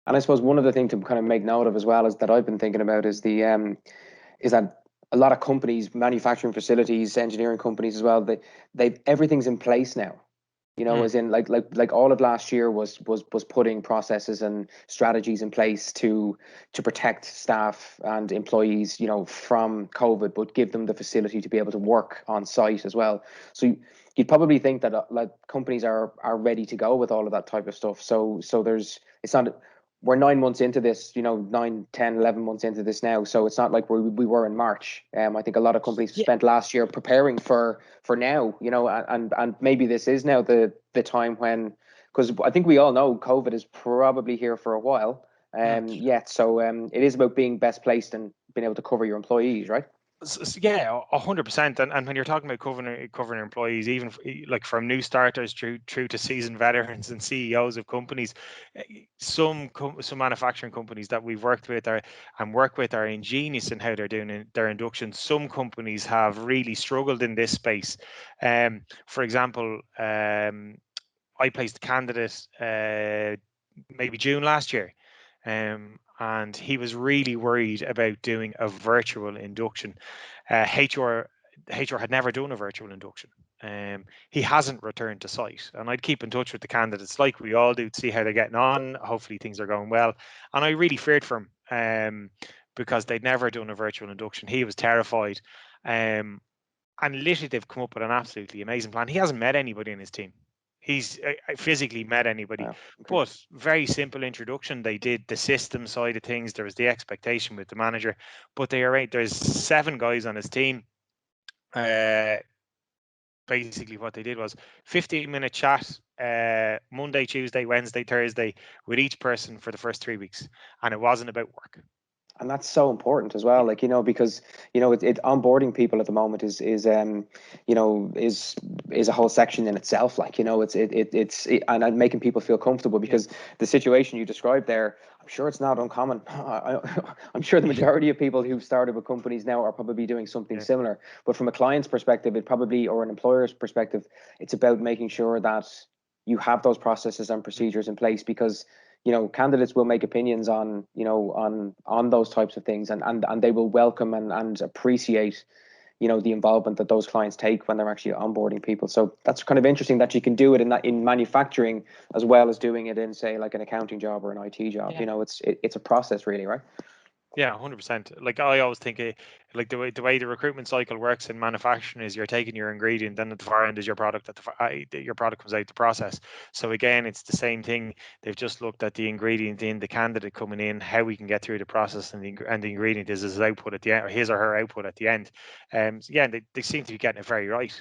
And I suppose one other thing to kind of make note of as well is that I've been thinking about is the is that a lot of companies, manufacturing facilities, engineering companies as well, they everything's in place now. Mm. As in like all of last year was putting processes and strategies in place to protect staff and employees, from COVID, but give them the facility to be able to work on site as well. So you'd probably think that like companies are ready to go with all of that type of stuff. So there's it's not we're 9 months into this, 9, 10, 11 months into this now. So it's not like we were in March. I think a lot of companies Yeah. spent last year preparing for now, and maybe this is now the time when, because I think we all know COVID is probably here for a while. Mm. Yet. So it is about being best placed and being able to cover your employees, right? Yeah, 100%. And when you're talking about covering employees, even like from new starters through to seasoned veterans and CEOs of companies, some manufacturing companies that we've worked with are ingenious in how they're doing their inductions. Some companies have really struggled in this space. For example, I placed a candidate maybe June last year. And he was really worried about doing a virtual induction. HR had never done a virtual induction. He hasn't returned to site, and I'd keep in touch with the candidates like we all do to see how they're getting on. Hopefully things are going well. And I really feared for him because they'd never done a virtual induction. He was terrified. And literally they've come up with an absolutely amazing plan. He hasn't met anybody in his team. He's physically met anybody, Wow. Okay. but very simple introduction. They did the system side of things. There was the expectation with the manager, but there's 7 guys on his team. Basically what they did was 15-minute chat, Monday, Tuesday, Wednesday, Thursday, with each person for the first 3 weeks, and it wasn't about work. And that's so important as well, like, because it onboarding people at the moment is a whole section in itself, like, and making people feel comfortable, because the situation you described there, I'm sure it's not uncommon. I'm sure the majority of people who've started with companies now are probably doing something similar, but from a client's perspective, or an employer's perspective, it's about making sure that you have those processes and procedures in place, because candidates will make opinions on those types of things, and they will welcome and appreciate the involvement that those clients take when they're actually onboarding people. So that's kind of interesting that you can do it in manufacturing as well as doing it in, say, like an accounting job or an IT job. It's a process, really, right? Yeah, 100%. Like I always think, like the way the recruitment cycle works in manufacturing is you're taking your ingredient, then at the far end is your product. Your product comes out the process. So again, it's the same thing. They've just looked at the ingredient in the candidate coming in, how we can get through the process, and the ingredient is his output at the end, or his or her output at the end. So yeah, they seem to be getting it very right.